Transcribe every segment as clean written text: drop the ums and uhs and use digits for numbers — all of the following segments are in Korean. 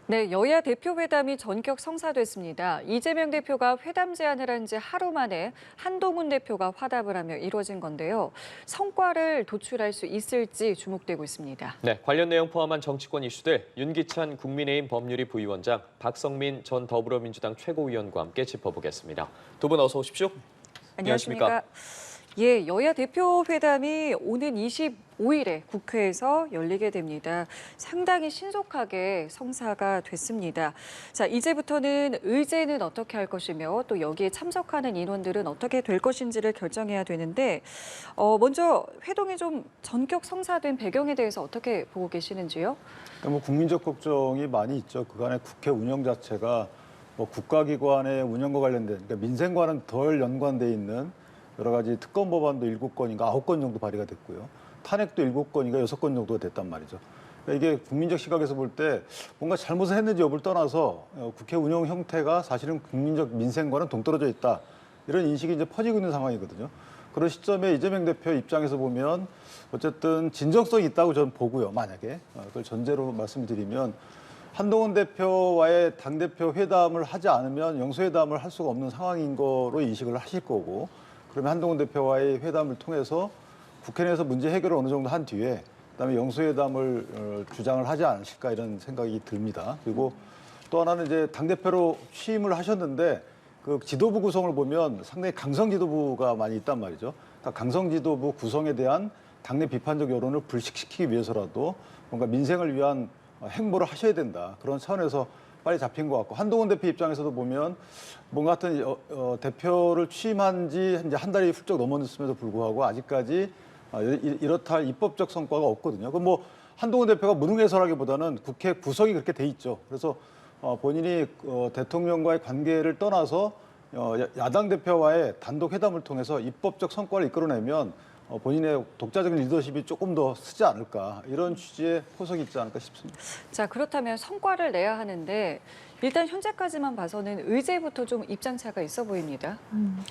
네, 여야 대표 회담이 전격 성사됐습니다. 이재명 대표가 회담 제안을 한 지 하루 만에 한동훈 대표가 화답을 하며 이뤄진 건데요. 성과를 도출할 수 있을지 주목되고 있습니다. 네, 관련 내용 포함한 정치권 이슈들 윤기찬 국민의힘 법률위 부위원장, 박성민 전 더불어민주당 최고위원과 함께 짚어보겠습니다. 두 분 어서 오십시오. 안녕하십니까? 예, 여야 대표 회담이 오는 25일에 국회에서 열리게 됩니다. 상당히 신속하게 성사가 됐습니다. 자, 이제부터는 의제는 어떻게 할 것이며 또 여기에 참석하는 인원들은 어떻게 될 것인지를 결정해야 되는데 먼저 회동이 좀 전격 성사된 배경에 대해서 어떻게 보고 계시는지요? 그러니까 뭐 국민적 걱정이 많이 있죠. 그간의 국회 운영 자체가 뭐 국가기관의 운영과 관련된, 그러니까 민생과는 덜 연관돼 있는 여러 가지 특검 법안도 7건인가 9건 정도 발의가 됐고요. 탄핵도 7건인가 6건 정도가 됐단 말이죠. 그러니까 이게 국민적 시각에서 볼 때 뭔가 잘못을 했는지 여부를 떠나서 국회 운영 형태가 사실은 국민적 민생과는 동떨어져 있다. 이런 인식이 이제 퍼지고 있는 상황이거든요. 그런 시점에 이재명 대표 입장에서 보면 어쨌든 진정성이 있다고 저는 보고요. 만약에 그걸 전제로 말씀드리면 한동훈 대표와의 당대표 회담을 하지 않으면 영수회담을 할 수가 없는 상황인 거로 인식을 하실 거고, 그러면 한동훈 대표와의 회담을 통해서 국회 내에서 문제 해결을 어느 정도 한 뒤에 그다음에 영수회담을 주장을 하지 않으실까 이런 생각이 듭니다. 그리고 또 하나는 이제 당대표로 취임을 하셨는데 그 지도부 구성을 보면 상당히 강성 지도부가 많이 있단 말이죠. 그러니까 강성 지도부 구성에 대한 당내 비판적 여론을 불식시키기 위해서라도 뭔가 민생을 위한 행보를 하셔야 된다. 그런 차원에서 빨리 잡힌 것 같고, 한동훈 대표 입장에서도 보면 뭔가 하여튼 대표를 취임한 지 이제 한 달이 훌쩍 넘었음에도 불구하고 아직까지 이렇다 할 입법적 성과가 없거든요. 그럼 뭐 한동훈 대표가 무능해서라기보다는 국회 구성이 그렇게 돼 있죠. 그래서 본인이 대통령과의 관계를 떠나서 야당 대표와의 단독 회담을 통해서 입법적 성과를 이끌어내면 본인의 독자적인 리더십이 조금 더 쓰지 않을까, 이런 취지의 포석이 있지 않을까 싶습니다. 자, 그렇다면 성과를 내야 하는데 일단 현재까지만 봐서는 의제부터 좀 입장차가 있어 보입니다.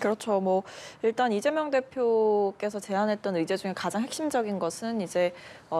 그렇죠. 뭐 일단 이재명 대표께서 제안했던 의제 중에 가장 핵심적인 것은 이제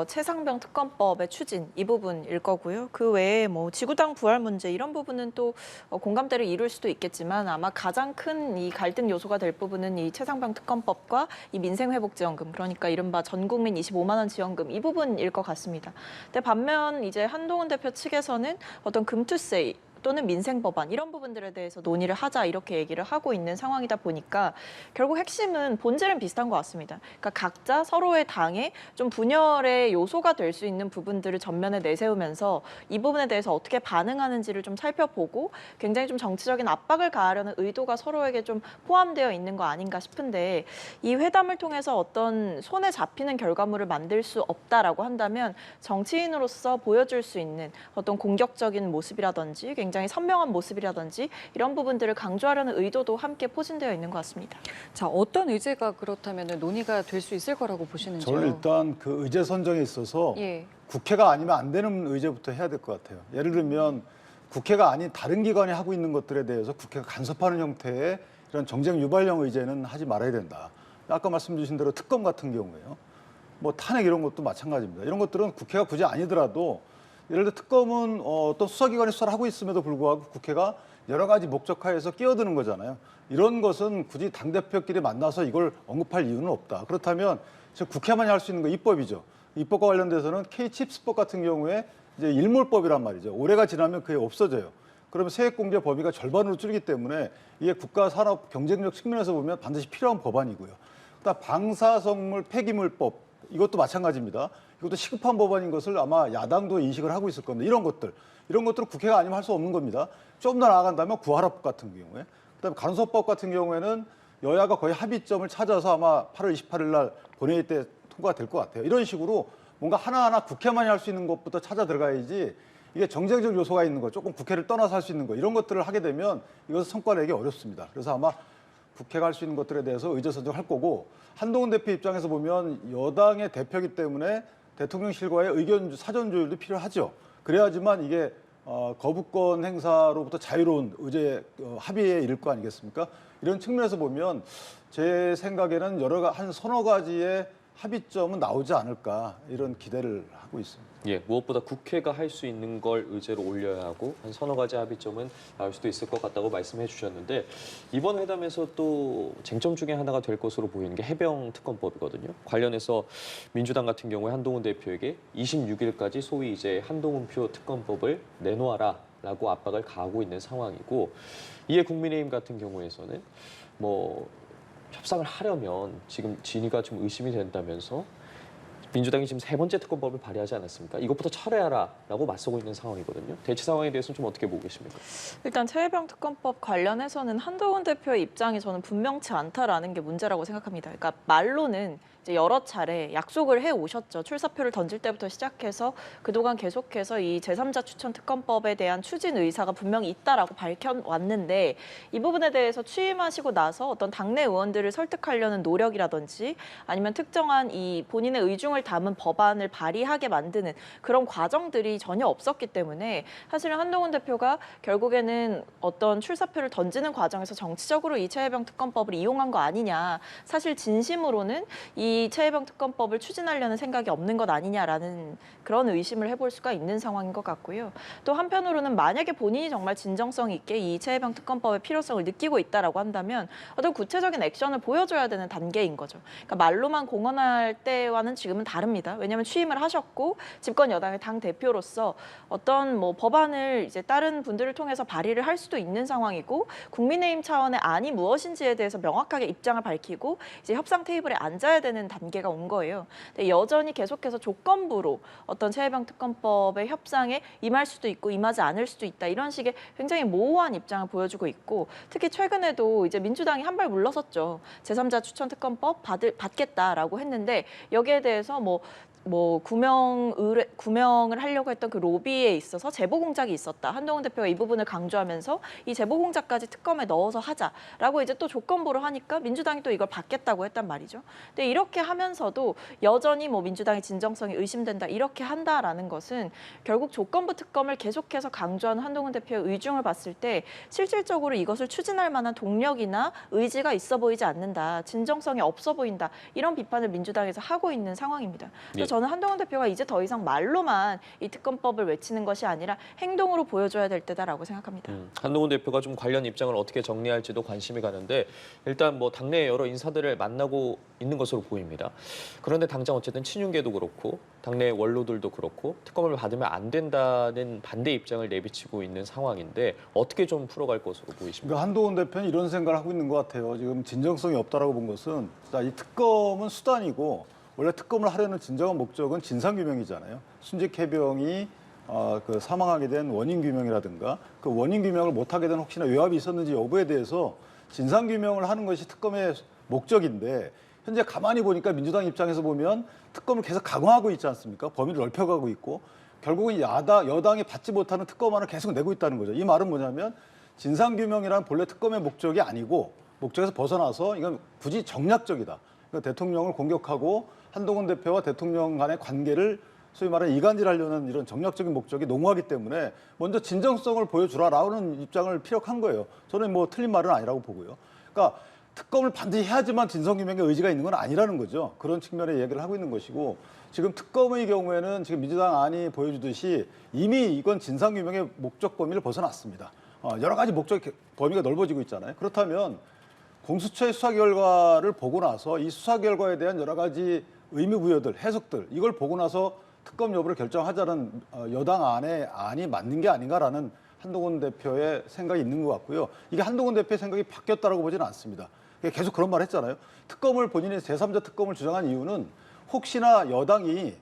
최상병 특검법의 추진 이 부분일 거고요. 그 외에 뭐 지구당 부활 문제 이런 부분은 또 공감대를 이룰 수도 있겠지만 아마 가장 큰 이 갈등 요소가 될 부분은 이 최상병 특검법과 이 민생회복지원금, 그러니까 이른바 전국민 25만 원 지원금 이 부분일 것 같습니다. 근데 반면 이제 한동훈 대표 측에서는 어떤 금투세이 또는 민생 법안 이런 부분들에 대해서 논의를 하자 이렇게 얘기를 하고 있는 상황이다 보니까 결국 핵심은 본질은 비슷한 것 같습니다. 그러니까 각자 서로의 당에 좀 분열의 요소가 될 수 있는 부분들을 전면에 내세우면서 이 부분에 대해서 어떻게 반응하는지를 좀 살펴보고 굉장히 좀 정치적인 압박을 가하려는 의도가 서로에게 좀 포함되어 있는 거 아닌가 싶은데, 이 회담을 통해서 어떤 손에 잡히는 결과물을 만들 수 없다라고 한다면 정치인으로서 보여줄 수 있는 어떤 공격적인 모습이라든지 굉장히 선명한 모습이라든지 이런 부분들을 강조하려는 의도도 함께 포진되어 있는 것 같습니다. 자, 어떤 의제가 그렇다면 논의가 될 수 있을 거라고 보시는지요? 저는 일단 그 의제 선정에 있어서 예. 국회가 아니면 안 되는 의제부터 해야 될 것 같아요. 예를 들면 국회가 아닌 다른 기관이 하고 있는 것들에 대해서 국회가 간섭하는 형태의 이런 정쟁 유발형 의제는 하지 말아야 된다. 아까 말씀 주신 대로 특검 같은 경우에요. 뭐 탄핵 이런 것도 마찬가지입니다. 이런 것들은 국회가 굳이 아니더라도 예를 들어 특검은 어떤 수사기관이 수사를 하고 있음에도 불구하고 국회가 여러 가지 목적하에서 끼어드는 거잖아요. 이런 것은 굳이 당대표끼리 만나서 이걸 언급할 이유는 없다. 그렇다면 국회만이 할 수 있는 거 입법이죠. 입법과 관련돼서는 K칩스법 같은 경우에 이제 일몰법이란 말이죠. 올해가 지나면 그게 없어져요. 그러면 세액공제 범위가 절반으로 줄기 때문에 이게 국가 산업 경쟁력 측면에서 보면 반드시 필요한 법안이고요. 그다음 방사성물 폐기물법, 이것도 마찬가지입니다. 이것도 시급한 법안인 것을 아마 야당도 인식을 하고 있을 겁니다. 이런 것들은 국회가 아니면 할 수 없는 겁니다. 좀 더 나아간다면 구하라법 같은 경우에, 그다음에 간소법 같은 경우에는 여야가 거의 합의점을 찾아서 아마 8월 28일 날 본회의 때 통과될 것 같아요. 이런 식으로 뭔가 하나하나 국회만이 할 수 있는 것부터 찾아 들어가야지, 이게 정쟁적 요소가 있는 거, 조금 국회를 떠나서 할 수 있는 거, 이런 것들을 하게 되면 이것은 성과 내기 어렵습니다. 그래서 아마 국회가 할 수 있는 것들에 대해서 의제 선정할 거고, 한동훈 대표 입장에서 보면 여당의 대표이기 때문에 대통령실과의 의견 사전 조율도 필요하죠. 그래야지만 이게 거부권 행사로부터 자유로운 의제 합의에 이를 거 아니겠습니까? 이런 측면에서 보면 제 생각에는 한 서너 가지의 합의점은 나오지 않을까 이런 기대를 하고 있습니다. 예, 무엇보다 국회가 할 수 있는 걸 의제로 올려야 하고 한 서너 가지 합의점은 나올 수도 있을 것 같다고 말씀해 주셨는데 이번 회담에서 또 쟁점 중에 하나가 될 것으로 보이는 게 해병 특검법이거든요. 관련해서 민주당 같은 경우에 한동훈 대표에게 26일까지 소위 이제 한동훈표 특검법을 내놓아라라고 압박을 가하고 있는 상황이고 이에 국민의힘 같은 경우에서는 뭐 협상을 하려면 지금 진위가 좀 의심이 된다면서 민주당이 지금 세 번째 특검법을 발의하지 않았습니까? 이것부터 철회하라라고 맞서고 있는 상황이거든요. 대치 상황에 대해서는 좀 어떻게 보고 계십니까? 일단 최혜병 특검법 관련해서는 한동훈 대표의 입장이 저는 분명치 않다라는 게 문제라고 생각합니다. 그러니까 말로는 이제 여러 차례 약속을 해 오셨죠. 출사표를 던질 때부터 시작해서 그동안 계속해서 이 제3자 추천 특검법에 대한 추진 의사가 분명히 있다라고 밝혀왔는데 이 부분에 대해서 취임하시고 나서 어떤 당내 의원들을 설득하려는 노력이라든지 아니면 특정한 이 본인의 의중을 담은 법안을 발의하게 만드는 그런 과정들이 전혀 없었기 때문에 사실은 한동훈 대표가 결국에는 어떤 출사표를 던지는 과정에서 정치적으로 이 최혜병 특검법을 이용한 거 아니냐. 사실 진심으로는 이 최혜병 특검법을 추진하려는 생각이 없는 것 아니냐라는 그런 의심을 해볼 수가 있는 상황인 것 같고요. 또 한편으로는 만약에 본인이 정말 진정성 있게 이 최혜병 특검법의 필요성을 느끼고 있다라고 한다면 어떤 구체적인 액션을 보여줘야 되는 단계인 거죠. 그러니까 말로만 공언할 때와는 지금은 다릅니다. 왜냐하면 취임을 하셨고 집권 여당의 당 대표로서 어떤 뭐 법안을 이제 다른 분들을 통해서 발의를 할 수도 있는 상황이고 국민의힘 차원의 안이 무엇인지에 대해서 명확하게 입장을 밝히고 이제 협상 테이블에 앉아야 되는 단계가 온 거예요. 근데 여전히 계속해서 조건부로 어떤 최혜병 특검법의 협상에 임할 수도 있고 임하지 않을 수도 있다 이런 식의 굉장히 모호한 입장을 보여주고 있고 특히 최근에도 이제 민주당이 한 발 물러섰죠. 제3자 추천 특검법 받겠다라고 했는데 여기에 대해서 구명을 하려고 했던 그 로비에 있어서 제보 공작이 있었다. 한동훈 대표가 이 부분을 강조하면서 이 제보 공작까지 특검에 넣어서 하자라고 이제 또 조건부로 하니까 민주당이 또 이걸 받겠다고 했단 말이죠. 근데 이렇게 하면서도 여전히 뭐 민주당의 진정성이 의심된다 이렇게 한다라는 것은 결국 조건부 특검을 계속해서 강조하는 한동훈 대표의 의중을 봤을 때 실질적으로 이것을 추진할 만한 동력이나 의지가 있어 보이지 않는다. 진정성이 없어 보인다. 이런 비판을 민주당에서 하고 있는 상황입니다. 그래서 저는 한동훈 대표가 이제 더 이상 말로만 이 특검법을 외치는 것이 아니라 행동으로 보여줘야 될 때다라고 생각합니다. 한동훈 대표가 좀 관련 입장을 어떻게 정리할지도 관심이 가는데 일단 뭐 당내 여러 인사들을 만나고 있는 것으로 보입니다. 그런데 당장 어쨌든 친윤계도 그렇고 당내 원로들도 그렇고 특검을 받으면 안 된다는 반대 입장을 내비치고 있는 상황인데 어떻게 좀 풀어갈 것으로 보이십니까? 그러니까 한동훈 대표는 이런 생각을 하고 있는 것 같아요. 지금 진정성이 없다라고 본 것은 자, 이 특검은 수단이고 원래 특검을 하려는 진정한 목적은 진상규명이잖아요. 순직 해병이 그 사망하게 된 원인 규명이라든가 그 원인 규명을 못하게 된 혹시나 외압이 있었는지 여부에 대해서 진상규명을 하는 것이 특검의 목적인데 현재 가만히 보니까 민주당 입장에서 보면 특검을 계속 강화하고 있지 않습니까? 범위를 넓혀가고 있고 결국은 여당이 받지 못하는 특검안을 계속 내고 있다는 거죠. 이 말은 뭐냐면 진상규명이란 본래 특검의 목적이 아니고 목적에서 벗어나서 이건 굳이 정략적이다. 그러니까 대통령을 공격하고 한동훈 대표와 대통령 간의 관계를 소위 말하는 이간질하려는 이런 정략적인 목적이 농후하기 때문에 먼저 진정성을 보여주라라는 입장을 피력한 거예요. 저는 뭐 틀린 말은 아니라고 보고요. 그러니까 특검을 반드시 해야지만 진상규명의 의지가 있는 건 아니라는 거죠. 그런 측면의 얘기를 하고 있는 것이고 지금 특검의 경우에는 지금 민주당 안이 보여주듯이 이미 이건 진상규명의 목적 범위를 벗어났습니다. 여러 가지 목적 범위가 넓어지고 있잖아요. 그렇다면 공수처의 수사 결과를 보고 나서 이 수사 결과에 대한 여러 가지 의미부여들, 해석들 이걸 보고 나서 특검 여부를 결정하자는 여당 안의 안이 맞는 게 아닌가라는 한동훈 대표의 생각이 있는 것 같고요. 이게 한동훈 대표의 생각이 바뀌었다라고 보지는 않습니다. 계속 그런 말 했잖아요. 특검을 본인이 제3자 특검을 주장한 이유는 혹시나 여당이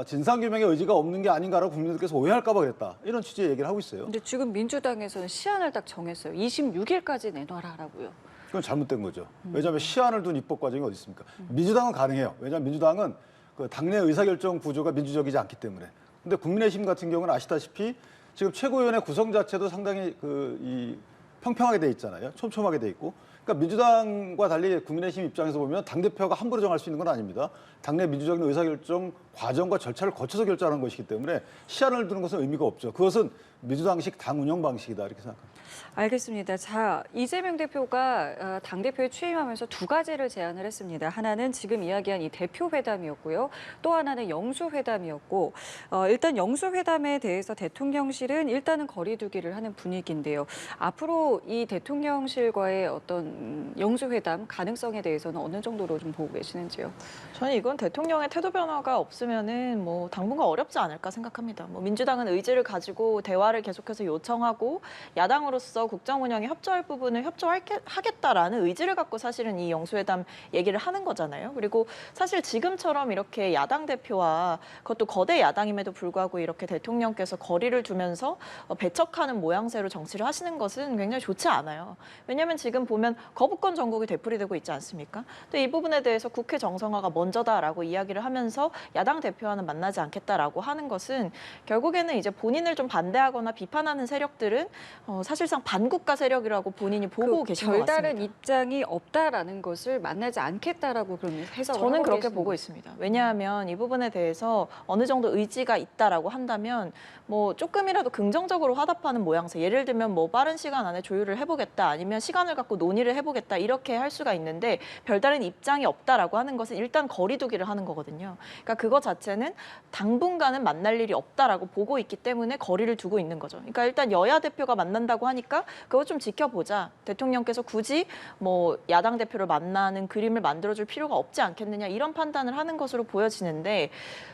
진상규명의 의지가 없는 게 아닌가라고 국민들께서 오해할까 봐 그랬다. 이런 취지의 얘기를 하고 있어요. 근데 지금 민주당에서는 시한을 딱 정했어요. 26일까지 내놔라라고요. 그건 잘못된 거죠. 왜냐하면 시한을 둔 입법 과정이 어디 있습니까? 민주당은 가능해요. 왜냐하면 민주당은 그 당내 의사결정 구조가 민주적이지 않기 때문에. 근데 국민의힘 같은 경우는 아시다시피 지금 최고위원회 구성 자체도 상당히 평평하게 돼 있잖아요. 촘촘하게 돼 있고 그러니까 민주당과 달리 국민의힘 입장에서 보면 당대표가 함부로 정할 수 있는 건 아닙니다. 당내 민주적인 의사결정 과정과 절차를 거쳐서 결정하는 것이기 때문에 시한을 두는 것은 의미가 없죠. 그것은 민주당식 당 운영 방식이다 이렇게 생각합니다. 알겠습니다. 자, 이재명 대표가 당대표에 취임하면서 두 가지를 제안을 했습니다. 하나는 지금 이야기한 이 대표회담이었고요. 또 하나는 영수회담이었고 일단 영수회담에 대해서 대통령실은 일단은 거리두기를 하는 분위기인데요. 앞으로 이 대통령실과의 어떤 영수회담 가능성에 대해서는 어느 정도로 좀 보고 계시는지요? 저는 이건 대통령의 태도 변화가 없으면은 뭐 당분간 어렵지 않을까 생각합니다. 뭐 민주당은 의지를 가지고 대화를 계속해서 요청하고 야당으로서 국정 운영에 협조할 부분을 협조하겠다라는 의지를 갖고 사실은 이 영수회담 얘기를 하는 거잖아요. 그리고 사실 지금처럼 이렇게 야당 대표와 그것도 거대 야당임에도 불구하고 이렇게 대통령께서 거리를 두면서 배척하는 모양새로 정치를 하시는 것은 굉장히 좋지 않아요. 왜냐하면 지금 보면 거부권 전국이 되풀이되고 있지 않습니까? 또 이 부분에 대해서 국회 정상화가 먼저다라고 이야기를 하면서 야당 대표와는 만나지 않겠다라고 하는 것은 결국에는 이제 본인을 좀 반대하거나 비판하는 세력들은 사실상 반국가 세력이라고 본인이 보고 계신 것 같습니다. 별다른 입장이 없다라는 것을 만나지 않겠다라고 그럼 해석을 저는 하고 그렇게 계시는 보고 거죠. 있습니다. 왜냐하면 이 부분에 대해서 어느 정도 의지가 있다라고 한다면 뭐 조금이라도 긍정적으로 화답하는 모양새, 예를 들면 뭐 빠른 시간 안에 조율을 해보겠다, 아니면 시간을 갖고 논의를 해보겠다 이렇게 할 수가 있는데 별다른 입장이 없다라고 하는 것은 일단 거리두기를 하는 거거든요. 그러니까 그거 자체는 당분간은 만날 일이 없다라고 보고 있기 때문에 거리를 두고 있는 거죠. 그러니까 일단 여야 대표가 만난다고 하니까 그거 좀 지켜보자. 대통령께서 굳이 뭐 야당 대표를 만나는 그림을 만들어줄 필요가 없지 않겠느냐 이런 판단을 하는 것으로 보여지는데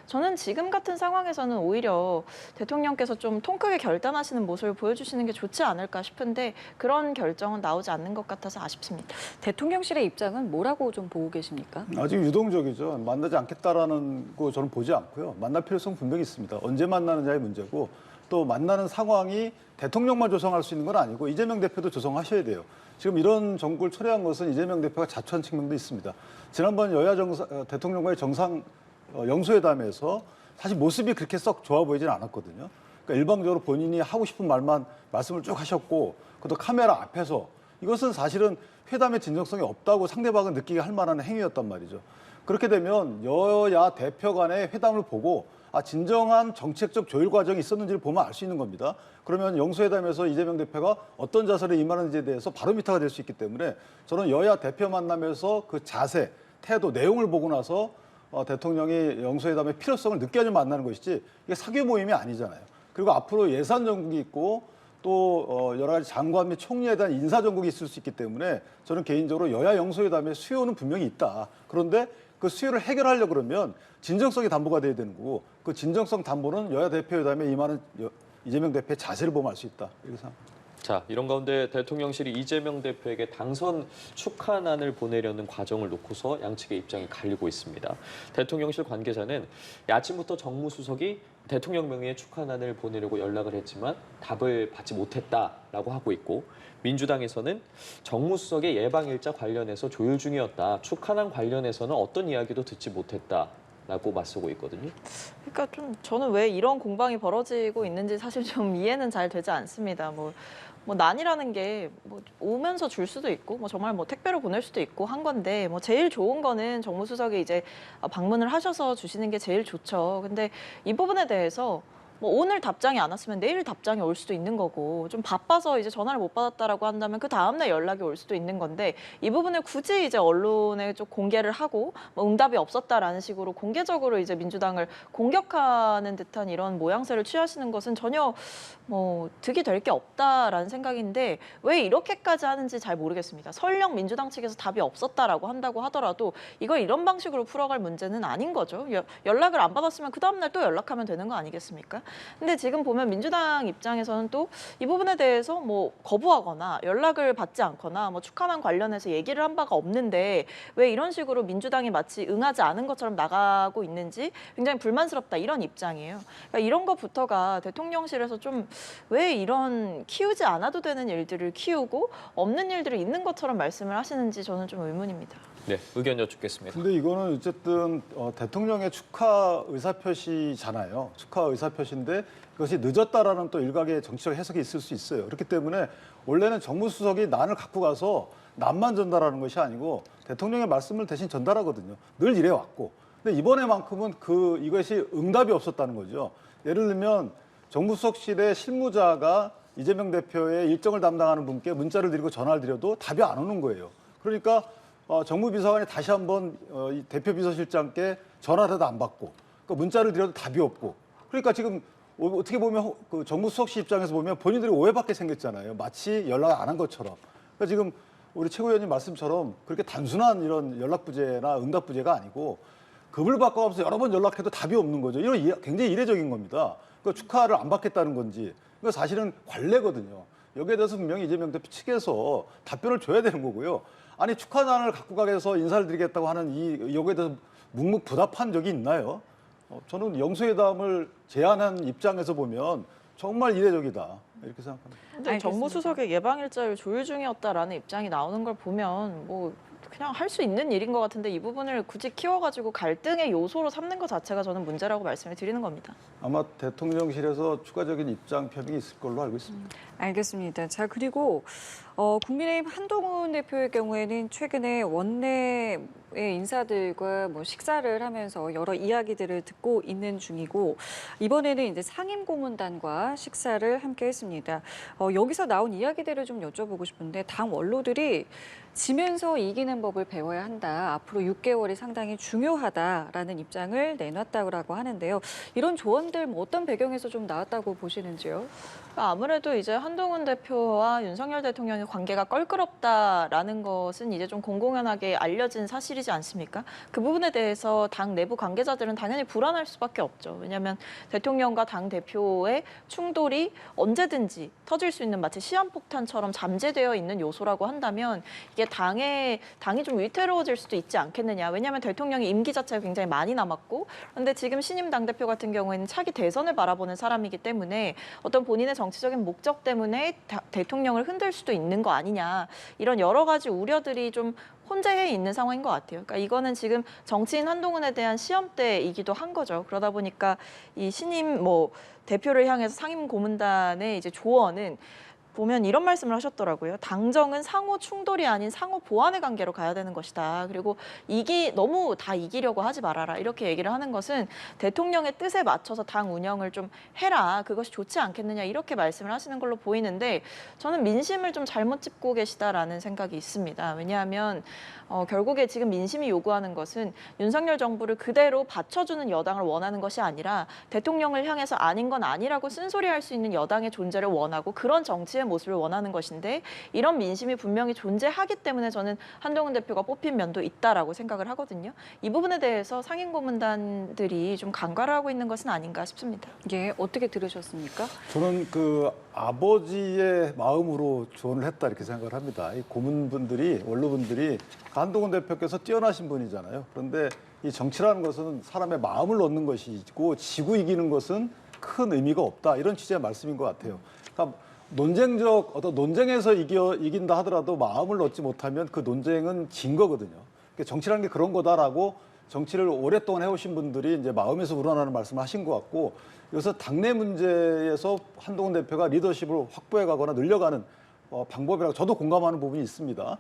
저는 지금 같은 상황에서는 오히려 대통령께서 좀 통 크게 결단하시는 모습을 보여주시는 게 좋지 않을까 싶은데 그런 결정은 나오지 않는 것 같아서 아쉽습니다. 대통령실의 입장은 뭐라고 좀 보고 계십니까? 아직 유동적이죠. 만나지 않겠다라는 거 저는 보지 않고요. 만날 필요성 분명히 있습니다. 언제 만나느냐의 문제고 또 만나는 상황이 대통령만 조성할 수 있는 건 아니고 이재명 대표도 조성하셔야 돼요. 지금 이런 정국을 초래한 것은 이재명 대표가 자초한 측면도 있습니다. 지난번 대통령과의 정상 영수회담에서 사실 모습이 그렇게 썩 좋아 보이진 않았거든요. 그러니까 일방적으로 본인이 하고 싶은 말만 말씀을 쭉 하셨고 그것도 카메라 앞에서 이것은 사실은 회담의 진정성이 없다고 상대방은 느끼게 할 만한 행위였단 말이죠. 그렇게 되면 여야 대표 간의 회담을 보고 진정한 정책적 조율 과정이 있었는지를 보면 알 수 있는 겁니다. 그러면 영수회담에서 이재명 대표가 어떤 자세를 임하는지에 대해서 바로미터가 될 수 있기 때문에 저는 여야 대표 만나면서 그 자세, 태도, 내용을 보고 나서 대통령이 영수회담의 필요성을 느껴야지 만나는 것이지 이게 사교 모임이 아니잖아요. 그리고 앞으로 예산 정국이 있고 또 여러 가지 장관 및 총리에 대한 인사 정국이 있을 수 있기 때문에 저는 개인적으로 여야 영수회담의 수요는 분명히 있다. 그런데 그 수요를 해결하려고 그러면 진정성이 담보가 돼야 되는 거고 그 진정성 담보는 여야 대표회담에 임하는 이재명 대표의 자세를 보면 알 수 있다. 이렇게 생각합니다. 자, 이런 가운데 대통령실이 이재명 대표에게 당선 축하난을 보내려는 과정을 놓고서 양측의 입장이 갈리고 있습니다. 대통령실 관계자는 아침부터 정무수석이 대통령 명의의 축하난을 보내려고 연락을 했지만 답을 받지 못했다라고 하고 있고 민주당에서는 정무수석의 예방일자 관련해서 조율 중이었다. 축하난 관련해서는 어떤 이야기도 듣지 못했다라고 맞서고 있거든요. 그러니까 좀 저는 왜 이런 공방이 벌어지고 있는지 사실 좀 이해는 잘 되지 않습니다. 뭐 난이라는 게 뭐 오면서 줄 수도 있고 뭐 정말 뭐 택배로 보낼 수도 있고 한 건데 뭐 제일 좋은 거는 정무수석이 이제 방문을 하셔서 주시는 게 제일 좋죠. 근데 이 부분에 대해서 뭐 오늘 답장이 안 왔으면 내일 답장이 올 수도 있는 거고 좀 바빠서 이제 전화를 못 받았다라고 한다면 그 다음날 연락이 올 수도 있는 건데 이 부분을 굳이 이제 언론에 좀 공개를 하고 뭐 응답이 없었다라는 식으로 공개적으로 이제 민주당을 공격하는 듯한 이런 모양새를 취하시는 것은 전혀 뭐 득이 될 게 없다라는 생각인데 왜 이렇게까지 하는지 잘 모르겠습니다. 설령 민주당 측에서 답이 없었다라고 한다고 하더라도 이걸 이런 방식으로 풀어갈 문제는 아닌 거죠. 연락을 안 받았으면 그 다음날 또 연락하면 되는 거 아니겠습니까? 근데 지금 보면 민주당 입장에서는 또 이 부분에 대해서 뭐 거부하거나 연락을 받지 않거나 뭐 축하난 관련해서 얘기를 한 바가 없는데 왜 이런 식으로 민주당이 마치 응하지 않은 것처럼 나가고 있는지 굉장히 불만스럽다 이런 입장이에요. 그러니까 이런 것부터가 대통령실에서 좀 왜 이런 키우지 않아도 되는 일들을 키우고 없는 일들을 있는 것처럼 말씀을 하시는지 저는 좀 의문입니다. 네, 의견 여쭙겠습니다. 근데 이거는 어쨌든 대통령의 축하 의사표시잖아요. 축하 의사표시인데 그것이 늦었다라는 또 일각의 정치적 해석이 있을 수 있어요. 그렇기 때문에 원래는 정무수석이 난을 갖고 가서 난만 전달하는 것이 아니고 대통령의 말씀을 대신 전달하거든요. 늘 이래 왔고. 근데 이번에만큼은 이것이 응답이 없었다는 거죠. 예를 들면 정무수석실의 실무자가 이재명 대표의 일정을 담당하는 분께 문자를 드리고 전화를 드려도 답이 안 오는 거예요. 그러니까 정무비서관이 다시 한번 이 대표 비서실장께 전화를 해도 안 받고, 그러니까 문자를 드려도 답이 없고, 그러니까 지금 어떻게 보면 그 정무수석실 입장에서 보면 본인들이 오해받게 생겼잖아요. 마치 연락 안 한 것처럼. 그러니까 지금 우리 최고위원님 말씀처럼 그렇게 단순한 이런 연락 부재나 응답 부재가 아니고 급을 바꿔가면서 여러 번 연락해도 답이 없는 거죠. 이건 굉장히 이례적인 겁니다. 그러니까 축하를 안 받겠다는 건지, 이거 사실은 관례거든요. 여기에 대해서 분명히 이재명 대표 측에서 답변을 줘야 되는 거고요. 아니 축하단을 갖고 가게해서 인사를 드리겠다고 하는 여기에 대해서 묵묵부답한 적이 있나요? 저는 영수회담을 제안한 입장에서 보면 정말 이례적이다 이렇게 생각합니다. 근데 알겠습니다. 정무수석의 예방일자를 조율 중이었다라는 입장이 나오는 걸 보면 뭐 그냥 할 수 있는 일인 것 같은데 이 부분을 굳이 키워가지고 갈등의 요소로 삼는 것 자체가 저는 문제라고 말씀을 드리는 겁니다. 아마 대통령실에서 추가적인 입장 표명이 있을 걸로 알고 있습니다. 알겠습니다. 자, 그리고 국민의힘 한동훈 대표의 경우에는 최근에 원내의 인사들과 뭐 식사를 하면서 여러 이야기들을 듣고 있는 중이고 이번에는 이제 상임 고문단과 식사를 함께 했습니다. 여기서 나온 이야기들을 좀 여쭤보고 싶은데 당 원로들이 지면서 이기는 법을 배워야 한다. 앞으로 6개월이 상당히 중요하다라는 입장을 내놨다고 하는데요. 이런 조언들 뭐 어떤 배경에서 좀 나왔다고 보시는지요? 아무래도 이제 한동훈 대표와 윤석열 대통령의 관계가 껄끄럽다라는 것은 이제 좀 공공연하게 알려진 사실이지 않습니까? 그 부분에 대해서 당 내부 관계자들은 당연히 불안할 수밖에 없죠. 왜냐하면 대통령과 당 대표의 충돌이 언제든지 터질 수 있는 마치 시한폭탄처럼 잠재되어 있는 요소라고 한다면 이게 당이 좀 위태로워질 수도 있지 않겠느냐. 왜냐하면 대통령의 임기 자체가 굉장히 많이 남았고 그런데 지금 신임 당대표 같은 경우에는 차기 대선을 바라보는 사람이기 때문에 어떤 본인의 정치적인 목적 때문에 대통령을 흔들 수도 있는 거 아니냐. 이런 여러 가지 우려들이 좀 혼재해 있는 상황인 것 같아요. 그러니까 이거는 지금 정치인 한동훈에 대한 시험대이기도 한 거죠. 그러다 보니까 이 신임 대표를 향해서 상임 고문단의 이제 조언은 보면 이런 말씀을 하셨더라고요. 당정은 상호 충돌이 아닌 상호 보완의 관계로 가야 되는 것이다. 그리고 너무 다 이기려고 하지 말아라. 이렇게 얘기를 하는 것은 대통령의 뜻에 맞춰서 당 운영을 좀 해라. 그것이 좋지 않겠느냐. 이렇게 말씀을 하시는 걸로 보이는데 저는 민심을 좀 잘못 짚고 계시다라는 생각이 있습니다. 왜냐하면 결국에 지금 민심이 요구하는 것은 윤석열 정부를 그대로 받쳐주는 여당을 원하는 것이 아니라 대통령을 향해서 아닌 건 아니라고 쓴소리할 수 있는 여당의 존재를 원하고 그런 정치의 모습을 원하는 것인데 이런 민심이 분명히 존재하기 때문에 저는 한동훈 대표가 뽑힌 면도 있다라고 생각을 하거든요. 이 부분에 대해서 상임 고문단들이 좀 간과를 하고 있는 것은 아닌가 싶습니다. 예, 어떻게 들으셨습니까? 저는 그 아버지의 마음으로 조언을 했다 이렇게 생각을 합니다. 이 고문분들이 원로분들이 한동훈 대표께서 뛰어나신 분이잖아요. 그런데 이 정치라는 것은 사람의 마음을 얻는 것이고 지고 이기는 것은 큰 의미가 없다 이런 취지의 말씀인 것 같아요. 그러니까 논쟁에서 이긴다 하더라도 마음을 얻지 못하면 그 논쟁은 진 거거든요. 그러니까 정치라는 게 그런 거다라고 정치를 오랫동안 해오신 분들이 이제 마음에서 우러나는 말씀을 하신 것 같고 여기서 당내 문제에서 한동훈 대표가 리더십을 확보해가거나 늘려가는 방법이라고 저도 공감하는 부분이 있습니다.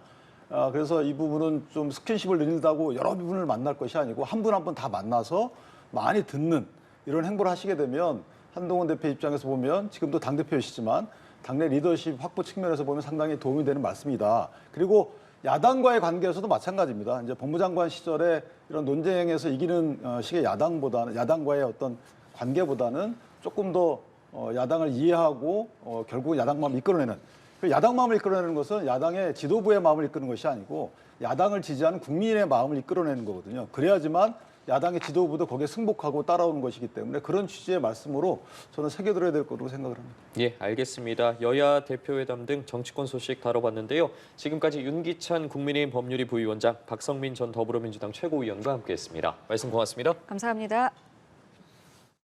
그래서 이 부분은 좀 스킨십을 늘린다고 여러 분을 만날 것이 아니고 한 분 한 분 다 만나서 많이 듣는 이런 행보를 하시게 되면 한동훈 대표 입장에서 보면 지금도 당대표이시지만 당내 리더십 확보 측면에서 보면 상당히 도움이 되는 말씀이다. 그리고 야당과의 관계에서도 마찬가지입니다. 이제 법무장관 시절에 이런 논쟁에서 이기는 식의 야당과의 어떤 관계보다는 조금 더 야당을 이해하고 결국은 야당 마음을 이끌어내는 야당 마음을 이끌어내는 것은 야당의 지도부의 마음을 이끄는 것이 아니고 야당을 지지하는 국민의 마음을 이끌어내는 거거든요. 그래야지만 야당의 지도부도 거기에 승복하고 따라오는 것이기 때문에 그런 취지의 말씀으로 저는 새겨들어야 될 거라고 생각을 합니다. 예, 알겠습니다. 여야 대표회담 등 정치권 소식 다뤄봤는데요. 지금까지 윤기찬 국민의힘 법률위 부위원장, 박성민 전 더불어민주당 최고위원과 함께했습니다. 말씀 고맙습니다. 감사합니다.